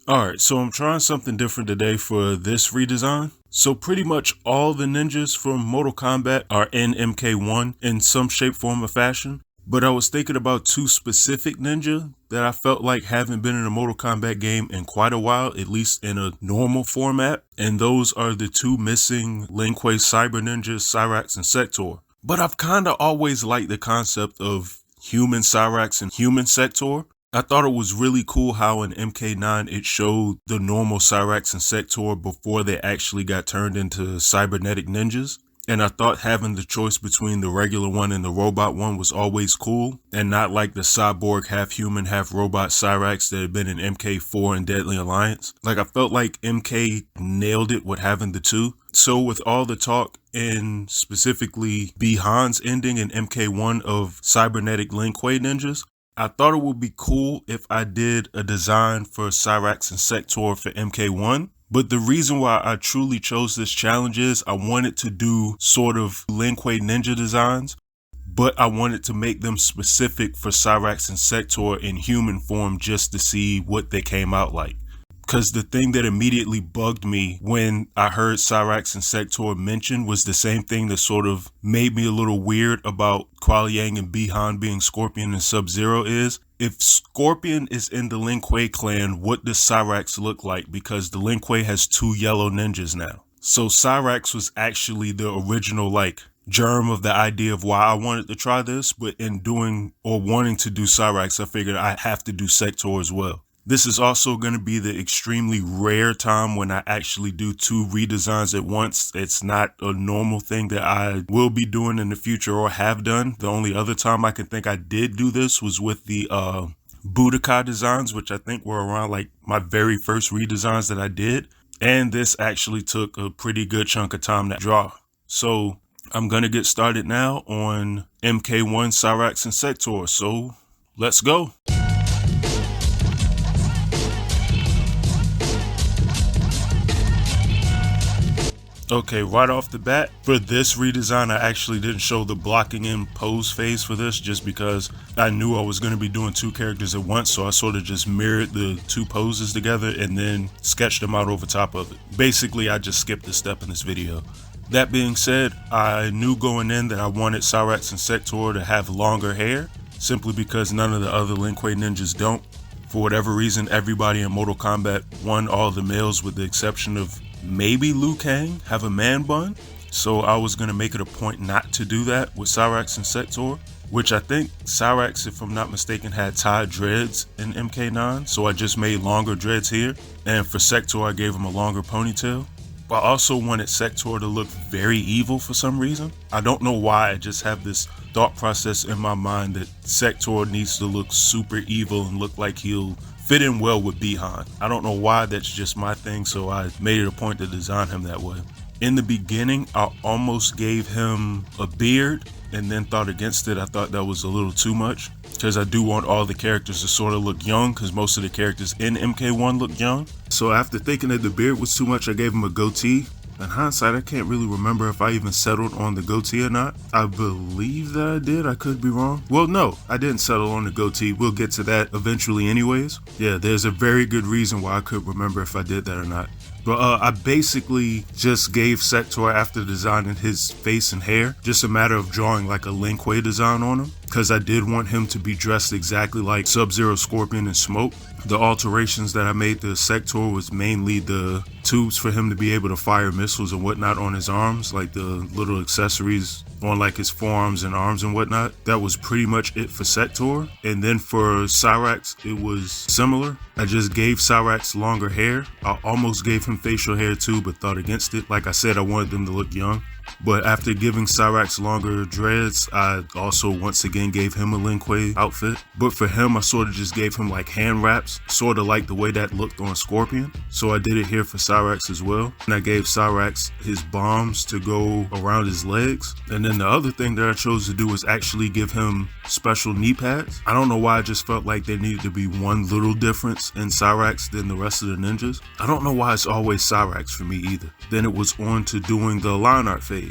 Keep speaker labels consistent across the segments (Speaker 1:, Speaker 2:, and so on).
Speaker 1: Alright, so I'm trying something different today for this redesign. So pretty much all the ninjas from Mortal Kombat are in MK1 in some shape, form, or fashion. But I was thinking about two specific ninja that I felt like haven't been in a Mortal Kombat game in quite a while, at least in a normal format. And those are the two missing Lin Kuei cyber ninjas, Cyrax and Sektor. But I've kind of always liked the concept of human Cyrax and human Sektor. I thought it was really cool how in MK9 it showed the normal Cyrax and Sektor before they actually got turned into cybernetic ninjas. And I thought having the choice between the regular one and the robot one was always cool, and not like the cyborg, half human, half robot Cyrax that had been in MK4 and Deadly Alliance. Like, I felt like MK nailed it with having the two. So with all the talk and specifically Bihan's ending in MK1 of cybernetic Lin Kuei ninjas, I thought it would be cool if I did a design for Cyrax and Sektor for MK1. But the reason why I truly chose this challenge is I wanted to do sort of Lin Kuei ninja designs, but I wanted to make them specific for Cyrax and Sektor in human form just to see what they came out like. Because the thing that immediately bugged me when I heard Cyrax and Sektor mentioned was the same thing that sort of made me a little weird about Kuai Yang and Bihan being Scorpion and Sub-Zero is, if Scorpion is in the Lin Kuei clan, what does Cyrax look like? Because the Lin Kuei has two yellow ninjas now. So Cyrax was actually the original germ of the idea of why I wanted to try this, but in doing or wanting to do Cyrax, I figured I have to do Sektor as well. This is also going to be the extremely rare time when I actually do two redesigns at once. It's not a normal thing that I will be doing in the future or have done. The only other time I can think I did do this was with the Budokai designs, which I think were around my very first redesigns that I did. And this actually took a pretty good chunk of time to draw. So I'm going to get started now on MK1, Cyrax, and Sektor. So let's go. Okay, right off the bat, for this redesign, I actually didn't show the blocking in pose phase for this just because I knew I was going to be doing two characters at once, so I sort of just mirrored the two poses together and then sketched them out over top of it. Basically, I just skipped a step in this video. That being said, I knew going in that I wanted Cyrax and Sektor to have longer hair, simply because none of the other Lin Kuei ninjas don't. For whatever reason, everybody in Mortal Kombat 1, all the males with the exception of maybe Liu Kang, have a man bun. So I was going to make it a point not to do that with Cyrax and Sektor, which I think Cyrax, if I'm not mistaken, had tied dreads in MK9. So I just made longer dreads here. And for Sektor, I gave him a longer ponytail. I also wanted Sektor to look very evil for some reason. I don't know why, I just have this thought process in my mind that Sektor needs to look super evil and look like he'll fit in well with Bihan. I don't know why, that's just my thing, so I made it a point to design him that way. In the beginning, I almost gave him a beard and then thought against it. I thought that was a little too much because I do want all the characters to sort of look young because most of the characters in MK1 look young. So after thinking that the beard was too much, I gave him a goatee. In hindsight, I can't really remember if I even settled on the goatee or not. I believe that I did. I could be wrong. Well, no, I didn't settle on the goatee. We'll get to that eventually anyways. Yeah, there's a very good reason why I couldn't remember if I did that or not. But I basically just gave Sektor, after designing his face and hair, just a matter of drawing like a Lin Kuei design on him, because I did want him to be dressed exactly like Sub-Zero, Scorpion, and Smoke. The alterations that I made to Sektor was mainly the tubes for him to be able to fire missiles and whatnot on his arms, like the little accessories on like his forearms and arms and whatnot. That was pretty much it for Sektor. And then for Cyrax, it was similar. I just gave Cyrax longer hair. I almost gave him facial hair too, but thought against it. Like I said, I wanted them to look young. But after giving Cyrax longer dreads, I also once again gave him a Lin Kuei outfit. But for him, I sort of just gave him like hand wraps, sort of like the way that looked on Scorpion. So I did it here for Cyrax as well. And I gave Cyrax his bombs to go around his legs. And then the other thing that I chose to do was actually give him special knee pads. I don't know why, I just felt like there needed to be one little difference in Cyrax than the rest of the ninjas. I don't know why it's always Cyrax for me either. Then it was on to doing the line art phase.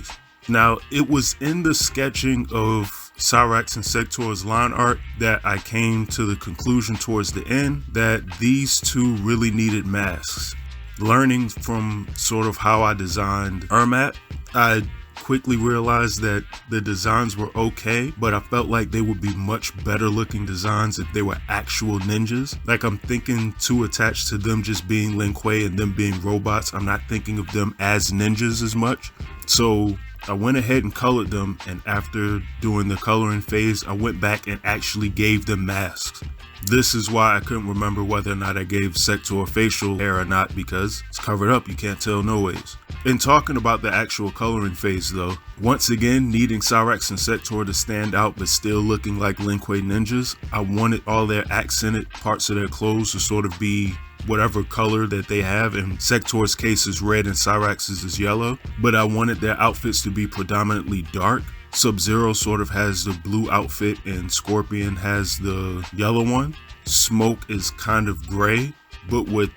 Speaker 1: Now, it was in the sketching of Cyrax and Sektor's line art that I came to the conclusion towards the end that these two really needed masks. Learning from sort of how I designed Ermat, I quickly realized that the designs were okay, but I felt like they would be much better looking designs if they were actual ninjas. Like, I'm thinking too attached to them just being Lin Kuei and them being robots. I'm not thinking of them as ninjas as much. So I went ahead and colored them, and after doing the coloring phase, I went back and actually gave them masks. This is why I couldn't remember whether or not I gave Sektor facial hair or not, because it's covered up, you can't tell no ways. In talking about the actual coloring phase though, once again needing Cyrax and Sektor to stand out but still looking like Lin Kuei ninjas, I wanted all their accented parts of their clothes to sort of be whatever color that they have. In Sektor's case is red and Cyrax's is yellow, but I wanted their outfits to be predominantly dark. Sub-Zero sort of has the blue outfit and Scorpion has the yellow one. Smoke is kind of gray, but with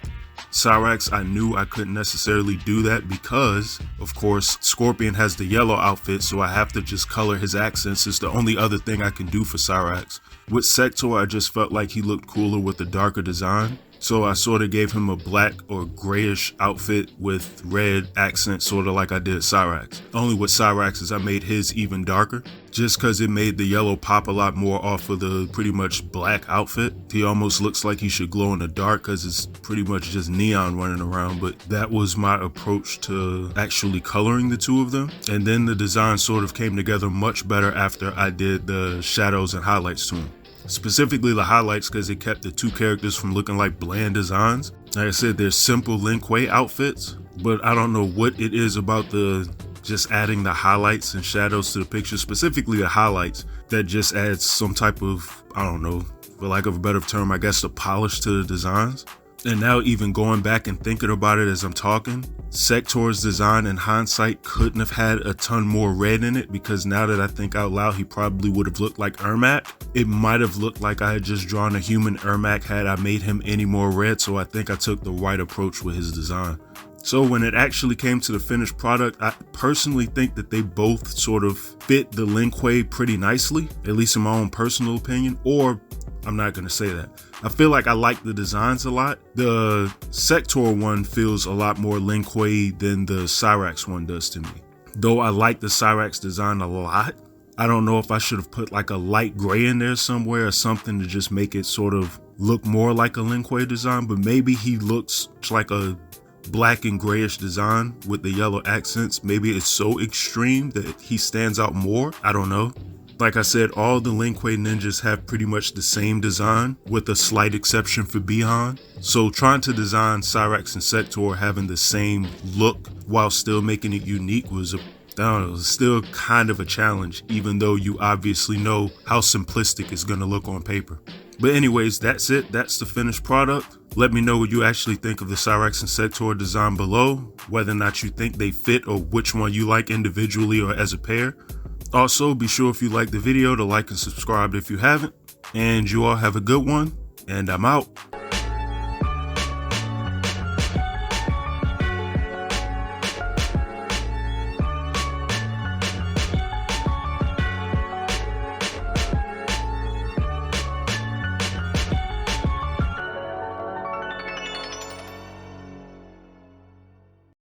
Speaker 1: Cyrax I knew I couldn't necessarily do that because, of course, Scorpion has the yellow outfit, so I have to just color his accents. It's the only other thing I can do for Cyrax. With Sektor, I just felt like he looked cooler with a darker design. So I sort of gave him a black or grayish outfit with red accent, sort of like I did Cyrax. Only with Cyrax is I made his even darker, just because it made the yellow pop a lot more off of the pretty much black outfit. He almost looks like he should glow in the dark because it's pretty much just neon running around, but that was my approach to actually coloring the two of them. And then the design sort of came together much better after I did the shadows and highlights to him. Specifically the highlights, because it kept the two characters from looking like bland designs. Like I said, they're simple Lin Kuei outfits, but I don't know what it is about the just adding the highlights and shadows to the picture, specifically the highlights, that just adds some type of, I don't know, for lack of a better term, I guess, the polish to the designs. And now even going back and thinking about it as I'm talking, Sektor's design in hindsight couldn't have had a ton more red in it, because now that I think out loud, he probably would have looked like Ermac. It might have looked like I had just drawn a human Ermac had I made him any more red, so I think I took the right approach with his design. So when it actually came to the finished product, I personally think that they both sort of fit the Lin Kuei pretty nicely, at least in my own personal opinion, or I'm not going to say that. I feel like I like the designs a lot. The Sektor one feels a lot more Lin Kuei than the Cyrax one does to me. Though I like the Cyrax design a lot, I don't know if I should have put like a light gray in there somewhere or something to just make it sort of look more like a Lin Kuei design, but maybe he looks like a black and grayish design with the yellow accents. Maybe it's so extreme that he stands out more. I don't know. Like I said, all the Lin Kuei ninjas have pretty much the same design, with a slight exception for Bihan. So trying to design Cyrax and Sektor having the same look while still making it unique was still kind of a challenge, even though you obviously know how simplistic it's going to look on paper. But anyways, that's it. That's the finished product. Let me know what you actually think of the Cyrax and Sektor design below, whether or not you think they fit or which one you like individually or as a pair. Also, be sure if you like the video to like and subscribe if you haven't. And you all have a good one, and I'm out.